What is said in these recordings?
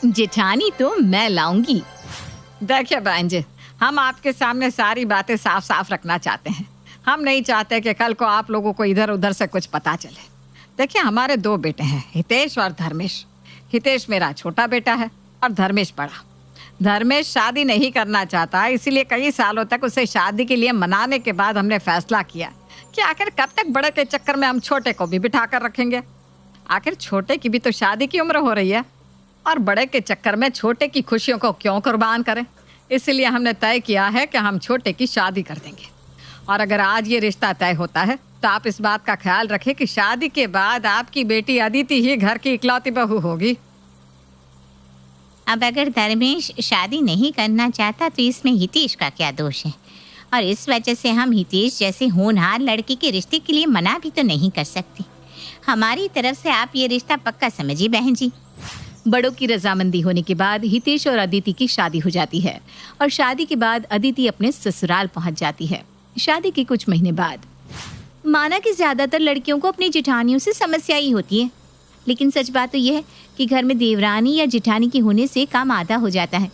जेठानी तो मैं लाऊंगी। देखिए बहन जी, हम आपके सामने सारी बातें साफ साफ रखना चाहते हैं। हम नहीं चाहते कि कल को आप लोगों को इधर उधर से कुछ पता चले। देखिए, हमारे 2 बेटे हैं, हितेश और धर्मेश। हितेश मेरा छोटा बेटा है और धर्मेश बड़ा। धर्मेश शादी नहीं करना चाहता, इसीलिए कई सालों तक उसे शादी के लिए मनाने के बाद हमने फैसला किया कि आखिर कब तक बड़े के चक्कर में हम छोटे को भी बिठा कर रखेंगे। आखिर छोटे की भी तो शादी की उम्र हो रही है और बड़े के चक्कर में छोटे की खुशियों को क्यों कुर्बान करें। इसलिए हमने तय किया है कि हम छोटे की शादी कर देंगे। और अगर आज ये रिश्ता तय होता है तो आप इस बात का ख्याल रखें कि शादी के बाद आपकी बेटी अदिति ही घर की इकलौती बहू होगी। अब अगर धर्मेश शादी नहीं करना चाहता तो इसमें हितेश का क्या दोष है? और इस वजह से हम हितेश जैसे होनहार लड़की के रिश्ते के लिए मना भी तो नहीं कर सकते। हमारी तरफ से आप ये रिश्ता पक्का समझिए बहन जी। बड़ों की रजामंदी होने के बाद हितेश और अदिति की शादी हो जाती है और शादी के बाद अदिति अपने ससुराल पहुंच जाती है। शादी के कुछ महीने बाद माना कि ज्यादातर लड़कियों को अपनी जेठानियों से समस्या ही होती है, लेकिन सच बात तो यह है कि घर में देवरानी या जेठानी के होने से काम आधा हो जाता है।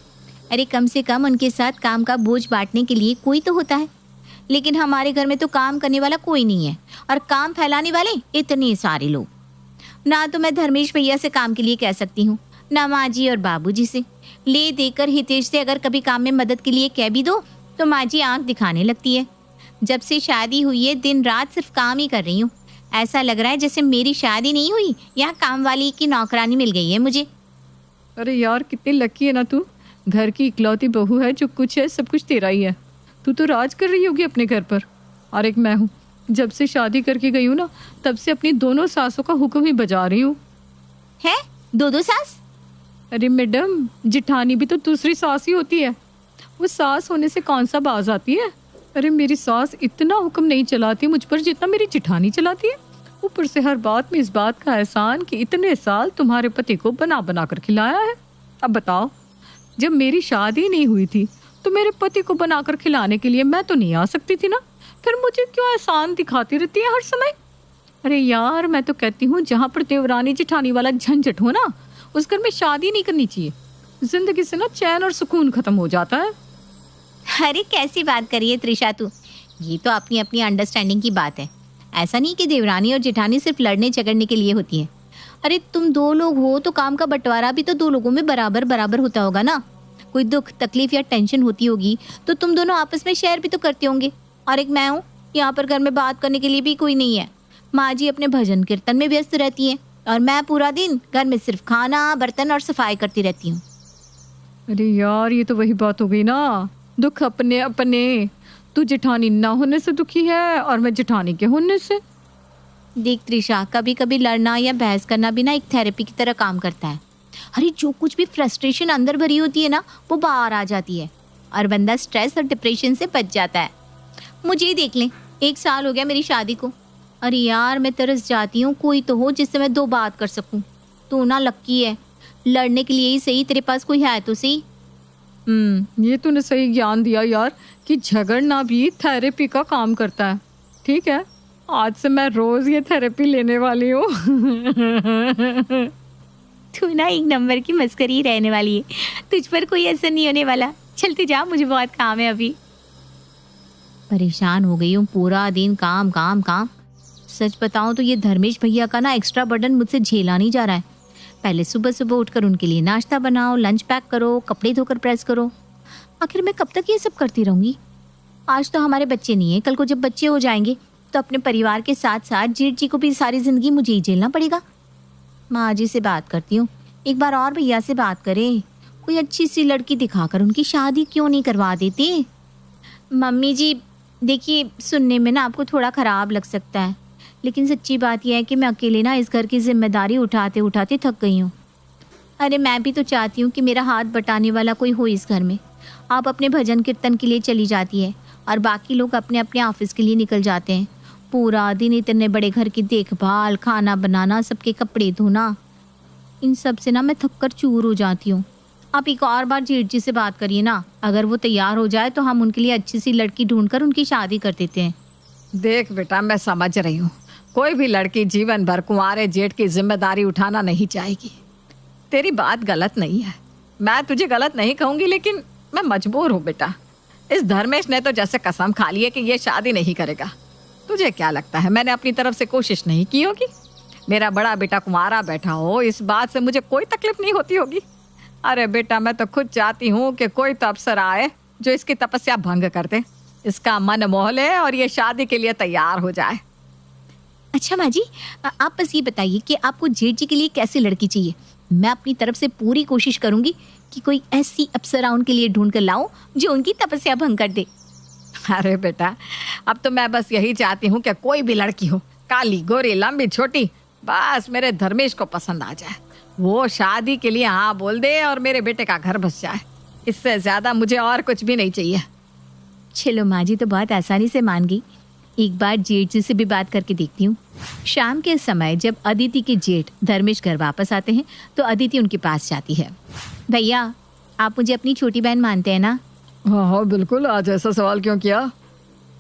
अरे कम से कम उनके साथ काम का बोझ बांटने के लिए कोई तो होता है। लेकिन हमारे घर में तो काम करने वाला कोई नहीं है और काम फैलाने वाले इतने सारे लोग। ना तो मैं धर्मेश भैया से काम के लिए कह सकती हूँ, ना माँ जी और बाबू जी से। ले देकर हितेश से अगर कभी काम में मदद के लिए कह भी दो तो माँ जी आँख दिखाने लगती है। जब से शादी हुई है दिन रात सिर्फ काम ही कर रही हूँ। ऐसा लग रहा है जैसे मेरी शादी नहीं हुई, यहाँ काम वाली की नौकरानी मिल गई है मुझे। अरे यार, कितनी लकी है ना तू। घर की इकलौती बहू है, जो कुछ है सब कुछ तेरा ही है। तू तो राज कर रही होगी अपने घर पर। और एक मैं हूँ, जब से शादी करके गई हूँ ना तब से अपनी दोनों सासों का हुक्म ही बजा रही हूँ। है 2 सास? अरे मैडम, जेठानी भी तो दूसरी सास ही होती है। वो सास होने से कौन सा बाज आती है। अरे मेरी सास इतना हुक्म नहीं चलाती मुझ पर जितना मेरी जेठानी चलाती है। ऊपर से हर बात में इस बात का एहसान कि इतने साल तुम्हारे पति को बना बना कर खिलाया है। अब बताओ, जब मेरी शादी नहीं हुई थी तो मेरे पति को बनाकर खिलाने के लिए मैं तो नहीं आ सकती थी ना। फिर मुझे क्यों एहसान दिखाती रहती है हर समय। अरे यार, मैं तो कहती हूँ जहाँ पर देवरानी जेठानी वाला झंझट हो ना, उस घर में शादी नहीं करनी चाहिए। जिंदगी से ना चैन और सुकून खत्म हो जाता है। अरे कैसी बात करिए त्रिशा तू, ये तो अपनी अपनी अंडरस्टैंडिंग की बात है। ऐसा नहीं कि देवरानी और जेठानी सिर्फ लड़ने झगड़ने के लिए होती है। अरे तुम 2 लोग हो तो काम का बंटवारा भी तो 2 लोगों में बराबर बराबर होता होगा ना। कोई दुख तकलीफ या टेंशन होती होगी तो तुम दोनों आपस में शेयर भी तो करते होंगे। और एक मैं हूँ, यहाँ पर घर में बात करने के लिए भी कोई नहीं है। माँ जी अपने भजन कीर्तन में व्यस्त रहती हैं और मैं पूरा दिन घर में सिर्फ खाना बर्तन और सफाई करती रहती हूँ। अरे यार, ये तो वही बात हो गई ना, दुख अपने अपने। तू जेठानी ना होने से दुखी है और मैं जेठानी के होने से। देख त्रिशा, कभी कभी लड़ना या बहस करना भी ना एक थेरेपी की तरह काम करता है। अरे जो कुछ भी फ्रस्ट्रेशन अंदर भरी होती है ना, वो बाहर आ जाती है और बंदा स्ट्रेस और डिप्रेशन से बच जाता है। मुझे ही देख लें, 1 साल हो गया मेरी शादी को। अरे यार, मैं तरस जाती हूँ कोई तो हो जिससे मैं 2 बात कर सकूँ। तू ना लक्की है, लड़ने के लिए ही सही तेरे पास कोई है तो सही। ये तूने सही ज्ञान दिया यार कि झगड़ना भी थेरेपी का काम करता है। ठीक है, आज से मैं रोज ये थेरेपी लेने वाली हूँ। तू ना 1 नंबर की मस्करी रहने वाली है, तुझ पर कोई असर नहीं होने वाला। चलते जा, मुझे बहुत काम है अभी। परेशान हो गई हूँ, पूरा दिन काम काम काम। सच बताऊँ तो ये धर्मेश भैया का ना एक्स्ट्रा बर्डन मुझसे झेला नहीं जा रहा है। पहले सुबह सुबह उठकर उनके लिए नाश्ता बनाओ, लंच पैक करो, कपड़े धोकर प्रेस करो। आखिर मैं कब तक ये सब करती रहूँगी। आज तो हमारे बच्चे नहीं है, कल को जब बच्चे हो जाएंगे तो अपने परिवार के साथ साथ जेठ जी को भी सारी जिंदगी मुझे ही झेलना पड़ेगा। माँ जी से बात करती हूँ, एक बार और भैया से बात करें, कोई अच्छी सी लड़की दिखाकर उनकी शादी क्यों नहीं करवा देते। मम्मी जी देखिए, सुनने में ना आपको थोड़ा ख़राब लग सकता है, लेकिन सच्ची बात यह है कि मैं अकेले ना इस घर की जिम्मेदारी उठाते उठाते थक गई हूँ। अरे मैं भी तो चाहती हूँ कि मेरा हाथ बटाने वाला कोई हो इस घर में। आप अपने भजन कीर्तन के लिए चली जाती है और बाकी लोग अपने अपने ऑफिस के लिए निकल जाते हैं। पूरा दिन इतने बड़े घर की देखभाल, खाना बनाना, सबके कपड़े धोना, इन सब से ना मैं थक कर चूर हो जाती हूँ। आप एक और बार जेठ जी से बात करिए ना, अगर वो तैयार हो जाए तो हम उनके लिए अच्छी सी लड़की ढूंढकर उनकी शादी कर देते हैं। देख बेटा, मैं समझ रही हूँ, कोई भी लड़की जीवन भर कुंवारे जेठ की जिम्मेदारी उठाना नहीं चाहेगी। तेरी बात गलत नहीं है, मैं तुझे गलत नहीं कहूंगी, लेकिन मैं मजबूर हूँ बेटा। इस धर्मेश ने तो जैसे कसम खा ली है कि ये शादी नहीं करेगा। तुझे क्या लगता है मैंने अपनी तरफ से कोशिश नहीं की होगी? मेरा बड़ा बेटा कुंवारा बैठा हो, इस बात से मुझे कोई तकलीफ नहीं होती होगी? अरे बेटा, मैं तो खुद चाहती हूँ कि कोई तो अफसर आए जो इसकी तपस्या भंग कर दे, इसका मन मोह ले और ये शादी के लिए तैयार हो जाए। अच्छा माँ जी, आप बस ये बताइए कि आपको जेठ जी के लिए कैसी लड़की चाहिए। मैं अपनी तरफ से पूरी कोशिश करूंगी कि कोई ऐसी अप्सरा उनके लिए ढूंढ कर लाऊं जो उनकी तपस्या भंग कर दे। अरे बेटा, अब तो मैं बस यही चाहती हूँ कि कोई भी लड़की हो, काली गोरी लंबी छोटी, बस मेरे धर्मेश को पसंद आ जाए, वो शादी के लिए हाँ बोल दे और मेरे बेटे का घर बस जाए। इससे ज्यादा मुझे और कुछ भी नहीं चाहिए। चलो माँ जी तो बहुत आसानी से मान गई। एक बार जेठ जी से भी बात करके देखती हूँ। शाम के समय जब अदिति के जेठ धर्मेश घर वापस आते हैं तो अदिति उनके पास जाती है। भैया, आप मुझे अपनी छोटी बहन मानते हैं ना? हाँ हाँ बिल्कुल। आज ऐसा सवाल क्यों किया?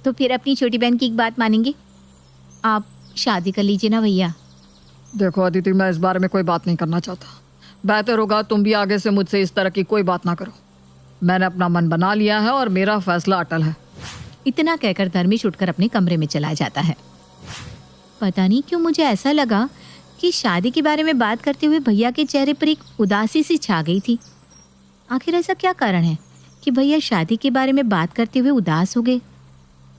तो फिर अपनी छोटी बहन की एक बात मानेंगे? आप शादी कर लीजिए ना भैया। देखो अदिति, मैं इस बारे में कोई बात नहीं करना चाहता। बेहतर होगा तुम भी आगे से मुझसे इस तरह की कोई बात ना करो। मैंने अपना मन बना लिया है और मेरा फैसला अटल है। इतना कहकर धर्मेश उठकर अपने कमरे में चला जाता है। पता नहीं क्यों मुझे ऐसा लगा कि शादी के बारे में बात करते हुए भैया के चेहरे पर एक उदासी सी छा गई थी। आखिर ऐसा क्या कारण है कि भैया शादी के बारे में बात करते हुए उदास हो गए?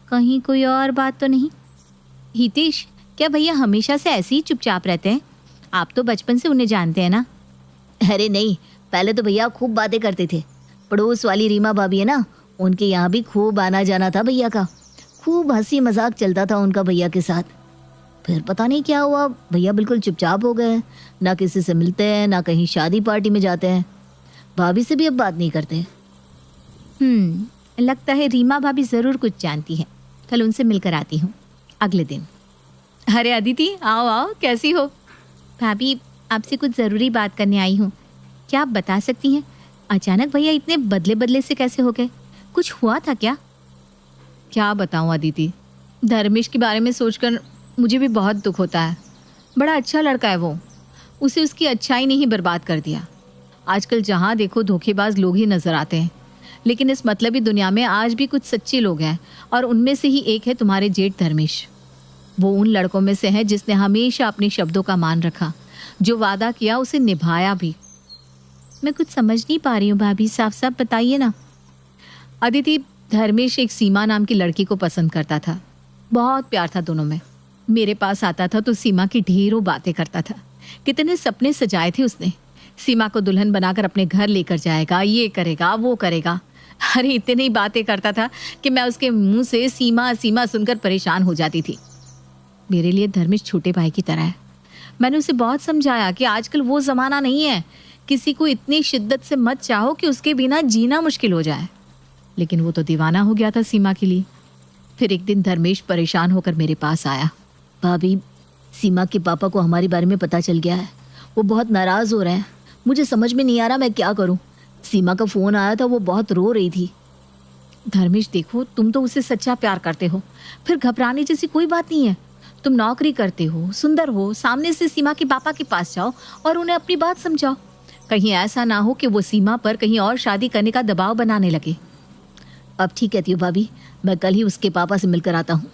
कहीं कोई और बात तो नहीं? हितेश, क्या भैया हमेशा से ऐसे ही चुपचाप रहते हैं? आप तो बचपन से उन्हें जानते हैं ना। अरे नहीं, पहले तो भैया खूब बातें करते थे। पड़ोस वाली रीमा भाभी है ना, उनके यहाँ भी खूब आना जाना था भैया का। खूब हंसी मजाक चलता था उनका भैया के साथ। फिर पता नहीं क्या हुआ, भैया बिल्कुल चुपचाप हो गए। ना किसी से मिलते हैं, ना कहीं शादी पार्टी में जाते हैं। भाभी से भी अब बात नहीं करते। लगता है रीमा भाभी ज़रूर कुछ जानती है। कल उनसे मिलकर आती हूँ। अगले दिन। अरे अदिति, आओ आओ, कैसी हो? भाभी, आपसे कुछ ज़रूरी बात करने आई हूँ। क्या आप बता सकती हैं अचानक भैया इतने बदले बदले से कैसे हो गए? कुछ हुआ था क्या? क्या बताऊं अदिति, धर्मेश के बारे में सोचकर मुझे भी बहुत दुख होता है। बड़ा अच्छा लड़का है वो, उसे उसकी अच्छाई ने ही बर्बाद कर दिया। आजकल जहाँ देखो धोखेबाज लोग ही नजर आते हैं, लेकिन इस मतलबी दुनिया में आज भी कुछ सच्चे लोग हैं और उनमें से ही एक है तुम्हारे जेठ धर्मेश। वो उन लड़कों में से है जिसने हमेशा अपने शब्दों का मान रखा, जो वादा किया उसे निभाया भी। मैं कुछ समझ नहीं पा रही हूँ भाभी, साफ साफ बताइए ना। अदिति, धर्मेश एक सीमा नाम की लड़की को पसंद करता था। बहुत प्यार था दोनों में। मेरे पास आता था तो सीमा की ढेरों बातें करता था। कितने सपने सजाए थे उसने। सीमा को दुल्हन बनाकर अपने घर लेकर जाएगा, ये करेगा, वो करेगा। अरे इतनी बातें करता था कि मैं उसके मुंह से सीमा सीमा सुनकर परेशान हो जाती थी। मेरे लिए धर्मेश छोटे भाई की तरह है। मैंने उसे बहुत समझाया कि आजकल वो ज़माना नहीं है, किसी को इतनी शिद्दत से मत चाहो कि उसके बिना जीना मुश्किल हो जाए। लेकिन वो तो दीवाना हो गया था सीमा के लिए। फिर एक दिन धर्मेश परेशान होकर मेरे पास आया। भाभी, सीमा के पापा को हमारे बारे में पता चल गया है। वो बहुत नाराज हो रहे हैं। मुझे समझ में नहीं आ रहा मैं क्या करूं। सीमा का फोन आया था, वो बहुत रो रही थी। धर्मेश देखो, तुम तो उसे सच्चा प्यार करते हो, फिर घबराने जैसी कोई बात नहीं है। तुम नौकरी करते हो, सुंदर हो, सामने से सीमा के पापा के पास जाओ और उन्हें अपनी बात समझाओ। कहीं ऐसा ना हो कि वो सीमा पर कहीं और शादी करने का दबाव बनाने लगे। अब ठीक कहती हूँ भाभी, मैं कल ही उसके पापा से मिलकर आता हूँ।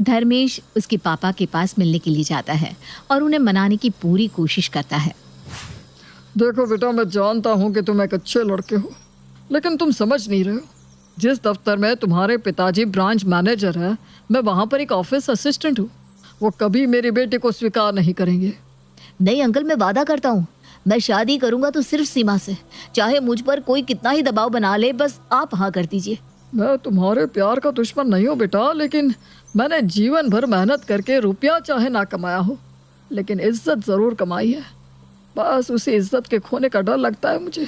धर्मेश उसके पापा के पास मिलने के लिए जाता है और उन्हें मनाने की पूरी कोशिश करता है। देखो बेटा, मैं जानता हूँ कि तुम एक अच्छे लड़के हो, लेकिन तुम समझ नहीं रहे हो। जिस दफ्तर में तुम्हारे पिताजी ब्रांच मैनेजर है, मैं वहाँ पर एक ऑफिस असिस्टेंट हूँ। वो कभी मेरी बेटी को स्वीकार नहीं करेंगे। नहीं अंकल, मैं वादा करता हूँ, मैं शादी करूंगा तो सिर्फ सीमा से। चाहे मुझ पर कोई कितना ही दबाव बना ले, बस आप हाँ कर दीजिए। मैं तुम्हारे प्यार का दुश्मन नहीं हूँ बेटा, लेकिन मैंने जीवन भर मेहनत करके रुपया चाहे ना कमाया हो, लेकिन इज्जत ज़रूर कमाई है। बस उसी इज्जत के खोने का डर लगता है मुझे।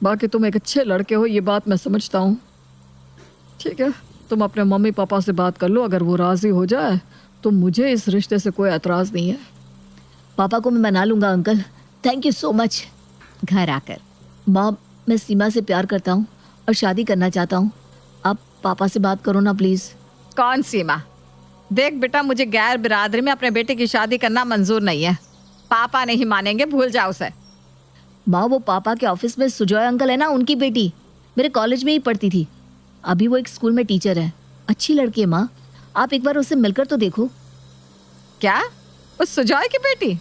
बाकी तुम एक अच्छे लड़के हो, ये बात मैं समझता हूँ। ठीक है, तुम अपने मम्मी पापा से बात कर लो। अगर वो राज़ी हो जाए तो मुझे इस रिश्ते से कोई एतराज़ नहीं है। पापा को मैं मना लूँगा uncle, thank you so much. घर आकर, माँ, मैं सीमा से प्यार करता हूँ और शादी करना चाहता हूँ। आप पापा से बात करो ना प्लीज़। कौन सीमा? देख बेटा, मुझे गैर बिरादरी में अपने बेटे की शादी करना मंजूर नहीं है। पापा नहीं मानेंगे, भूल जाओ उसे। माँ, वो पापा के ऑफिस में सुजॉय अंकल है ना, उनकी बेटी मेरे कॉलेज में ही पढ़ती थी। अभी वो एक स्कूल में टीचर है। अच्छी लड़की है माँ, आप एक बार उससे मिलकर तो देखो। क्या? उस सुजॉय की बेटी?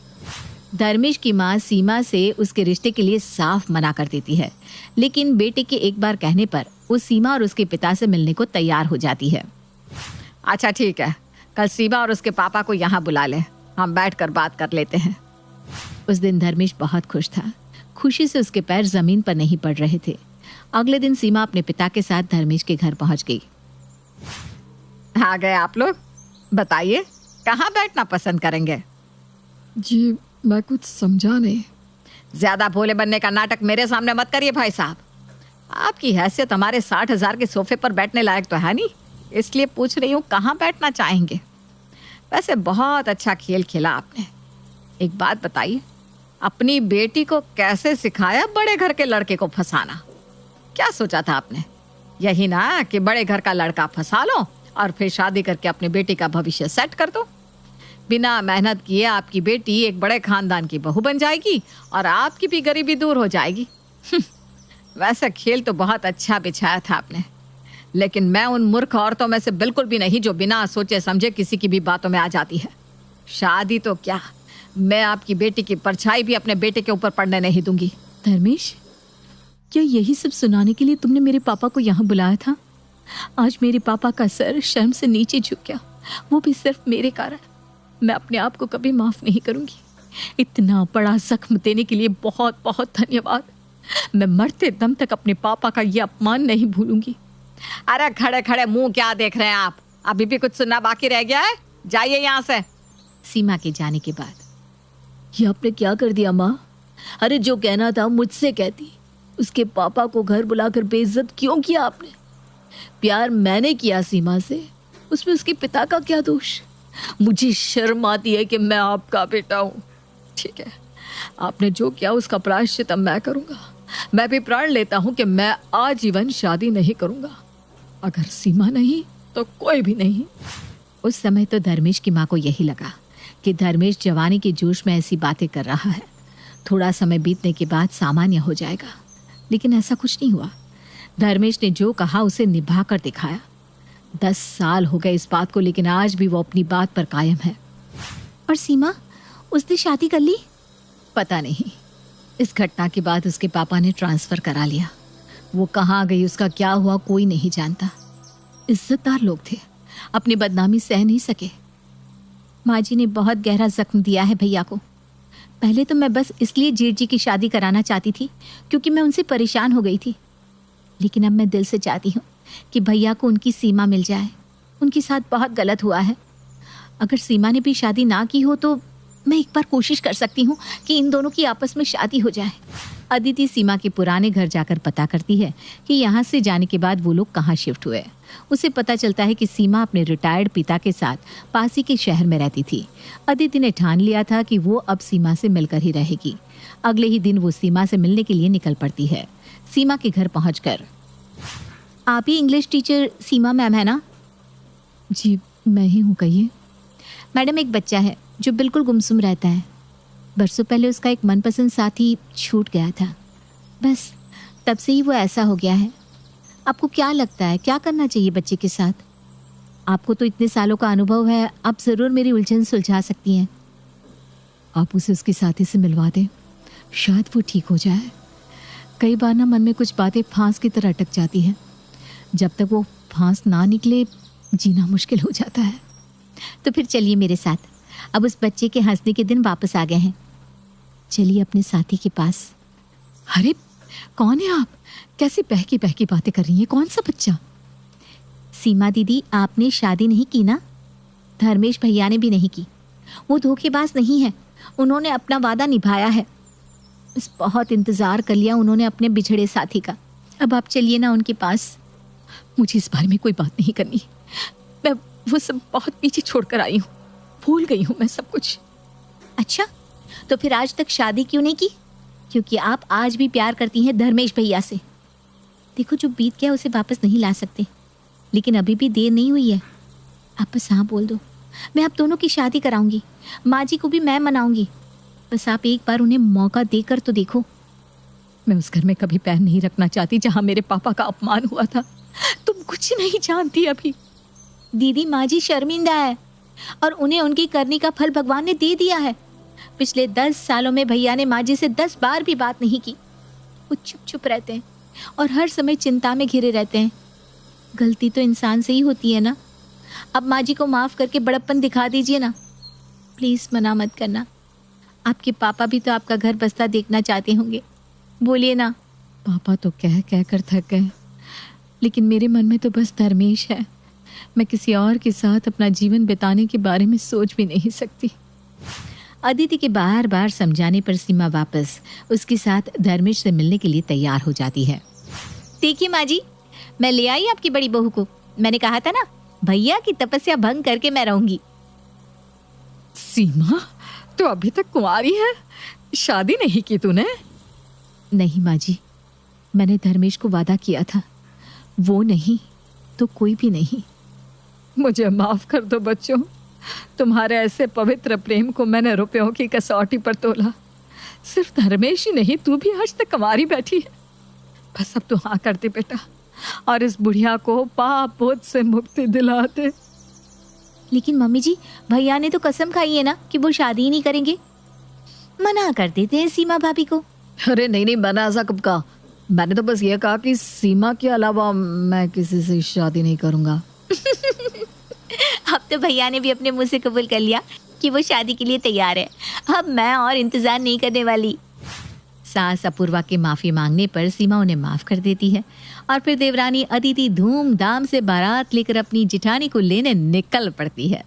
धर्मेश की माँ सीमा से उसके रिश्ते के लिए साफ मना कर देती है, लेकिन बेटे के एक बार कहने पर वो सीमा और उसके पिता से मिलने को तैयार हो जाती है। अच्छा ठीक है, कल सीमा और उसके पापा को यहाँ बुला ले, हम बैठकर बात कर लेते हैं। उस दिन धर्मेश बहुत खुश था। खुशी से उसके पैर जमीन पर नहीं पड़ रहे थे। अगले दिन सीमा अपने पिता के साथ धर्मेश के घर पहुंच गई। आ गए आप लोग, बताइए कहाँ बैठना पसंद करेंगे? जी मैं कुछ समझा नहीं। ज्यादा भोले बनने का नाटक मेरे सामने मत करिए भाई साहब। आपकी हैसियत हमारे 60,000 के सोफे पर बैठने लायक तो है नहीं, इसलिए पूछ रही हूँ कहाँ बैठना चाहेंगे। वैसे बहुत अच्छा खेल खेला आपने। एक बात बताइए, अपनी बेटी को कैसे सिखाया बड़े घर के लड़के को फंसाना? क्या सोचा था आपने? यही ना कि बड़े घर का लड़का फंसा लो और फिर शादी करके अपनी बेटी का भविष्य सेट कर दो। बिना मेहनत किए आपकी बेटी एक बड़े खानदान की बहू बन जाएगी और आपकी भी गरीबी दूर हो जाएगी। वैसे खेल तो बहुत अच्छा बिछाया था आपने, लेकिन मैं उन मूर्ख औरतों में से बिल्कुल भी नहीं जो बिना सोचे समझे किसी की भी बातों में आ जाती है। शादी तो क्या, मैं आपकी बेटी की परछाई भी अपने बेटे के ऊपर पड़ने नहीं दूंगी। धर्मेश, क्या यही सब सुनाने के लिए तुमने मेरे पापा को यहाँ बुलाया था? आज मेरे पापा का सर शर्म से नीचे झुक गया, वो भी सिर्फ मेरे कारण। मैं अपने आप को कभी माफ नहीं करूंगी। इतना बड़ा जख्म देने के लिए बहुत बहुत धन्यवाद। मैं मरते दम तक अपने पापा का ये अपमान नहीं भूलूंगी। अरे खड़े खड़े मुंह क्या देख रहे हैं आप? अभी भी कुछ सुनना बाकी रह गया है? जाइए यहाँ से। सीमा के जाने के बाद ये आपने क्या कर दिया माँ? अरे जो कहना था मुझसे कहती, उसके पापा को घर बुलाकर बेइज्जत क्यों किया आपने? प्यार मैंने किया सीमा से, उसमें उसके पिता का क्या दोष? मुझे शर्म आती है कि मैं आपका बेटा हूँ। ठीक है, आपने जो किया उसका प्रायश्चित अब मैं करूंगा। मैं भी प्रण लेता हूँ कि मैं आजीवन शादी नहीं करूंगा। अगर सीमा नहीं तो कोई भी नहीं। उस समय तो धर्मेश की माँ को यही लगा कि धर्मेश जवानी के जोश में ऐसी बातें कर रहा है, थोड़ा समय बीतने के बाद सामान्य हो जाएगा। लेकिन ऐसा कुछ नहीं हुआ। धर्मेश ने जो कहा उसे निभा कर दिखाया। 10 साल हो गए इस बात को, लेकिन आज भी वो अपनी बात पर कायम है। और सीमा, उसने शादी कर ली? पता नहीं, इस घटना के बाद उसके पापा ने ट्रांसफर करा लिया। वो कहाँ गई, उसका क्या हुआ, कोई नहीं जानता। इज्जतदार लोग थे, अपनी बदनामी सह नहीं सके। माँ जी ने बहुत गहरा जख्म दिया है भैया को। पहले तो मैं बस इसलिए जेठ जी की शादी कराना चाहती थी क्योंकि मैं उनसे परेशान हो गई थी, लेकिन अब मैं दिल से चाहती हूँ कि भैया को उनकी सीमा मिल जाए। उनके साथ बहुत गलत हुआ है। अगर सीमा ने भी शादी ना की हो तो मैं एक बार कोशिश कर सकती हूँ कि इन दोनों की आपस में शादी हो जाए। अदिति सीमा के पुराने घर जाकर पता करती है कि यहाँ से जाने के बाद वो लोग कहाँ शिफ्ट हुए। उसे पता चलता है कि सीमा अपने रिटायर्ड पिता के साथ पास ही के शहर में रहती थी। अदिति ने ठान लिया था कि वो अब सीमा से मिलकर ही रहेगी। अगले ही दिन वो सीमा से मिलने के लिए निकल पड़ती है। सीमा के घर पहुंचकर, आप ही इंग्लिश टीचर सीमा मैम है ना? जी मैं ही हूँ, कहिए। मैडम, एक बच्चा है जो बिल्कुल गुमसुम रहता है। बरसों पहले उसका एक मनपसंद साथी छूट गया था, बस तब से ही वो ऐसा हो गया है। आपको क्या लगता है क्या करना चाहिए बच्चे के साथ? आपको तो इतने सालों का अनुभव है, आप ज़रूर मेरी उलझन सुलझा सकती हैं। आप उसे उसके साथी से मिलवा दें, शायद वो ठीक हो जाए। कई बार ना मन में कुछ बातें फांस की तरह अटक जाती हैं। जब तक वो फांस ना निकले जीना मुश्किल हो जाता है। तो फिर चलिए मेरे साथ। अब उस बच्चे के हंसने के दिन वापस आ गए हैं। चलिए अपने साथी के पास। अरे कौन है आप? कैसी बहकी बहकी बातें कर रही हैं? कौन सा बच्चा? सीमा दीदी, आपने शादी नहीं की ना? धर्मेश भैया ने भी नहीं की। वो धोखेबाज नहीं है, उन्होंने अपना वादा निभाया है। बस बहुत इंतज़ार कर लिया उन्होंने अपने बिछड़े साथी का। अब आप चलिए ना उनके पास। मुझे इस बारे में कोई बात नहीं करनी। मैं वो सब बहुत पीछे छोड़कर आई हूँ, भूल गई हूँ मैं सब कुछ। अच्छा, तो फिर आज तक शादी क्यों नहीं की? क्योंकि आप आज भी प्यार करती हैं धर्मेश भैया से। देखो, जो बीत गया उसे वापस नहीं ला सकते, लेकिन अभी भी देर नहीं हुई है। आप बस हाँ बोल दो, मैं आप दोनों की शादी कराऊंगी। माँ जी को भी मैं मनाऊंगी। बस आप एक बार उन्हें मौका देकर तो देखो। मैं उस घर में कभी पैर नहीं रखना चाहती जहां मेरे पापा का अपमान हुआ था। तुम कुछ नहीं जानती अभी। दीदी, माँ जी शर्मिंदा है और उन्हें उनकी करनी का फल भगवान ने दे दिया है। पिछले 10 सालों में भैया ने माँ जी से 10 बार भी बात नहीं की। वो चुप चुप रहते हैं और हर समय चिंता में घिरे रहते हैं। गलती तो इंसान से ही होती है ना। अब माँ जी को माफ़ करके बड़प्पन दिखा दीजिए ना। प्लीज़ मना मत करना। आपके पापा भी तो आपका घर बसता देखना चाहते होंगे। बोलिए ना। पापा तो कह कह कर थक गए, लेकिन मेरे मन में तो बस धर्मेश है। मैं किसी और के साथ अपना जीवन बिताने के बारे में सोच भी नहीं सकती। अदिति के बार बार समझाने पर सीमा वापस उसके साथ धर्मेश से मिलने के लिए तैयार हो जाती है। देखिए माँ जी, मैं ले आई आपकी बड़ी बहू को। मैंने कहा था ना, भैया की तपस्या भंग करके मैं रहूंगी। सीमा, तो अभी तक कुंवारी है, शादी नहीं की तूने? नहीं माँ जी, मैंने धर्मेश को वादा किया था, वो नहीं तो कोई भी नहीं। मुझे माफ कर दो बच्चों, तुम्हारे ऐसे पवित्र प्रेम को मैंने रुपयों की कसौटी पर तोला। सिर्फ धर्मेश ही नहीं, तू भी आज तक कुंवारी बैठी है। बस अब तू हाँ कर दे बेटा, और इस बुढ़िया को पाप बोझ से मुक्ति दिला दे। लेकिन मम्मी जी, भैया ने तो कसम खाई है ना कि वो शादी ही नहीं करेंगे। मना कर देते हैं सीमा भाभी को। अरे नहीं नहीं, मैंने ऐसा कब कहा? मैंने तो बस ये कहा कि सीमा के अलावा मैं किसी से शादी नहीं करूंगा। अब तो भैया ने भी अपने मुंह से कबूल कर लिया कि वो शादी के लिए तैयार है। अब मैं और इंतजार नहीं करने वाली। सास अपूर्वा के माफी मांगने पर सीमा उन्हें माफ कर देती है और फिर देवरानी अदिति धूमधाम से बारात लेकर अपनी जिठानी को लेने निकल पड़ती है।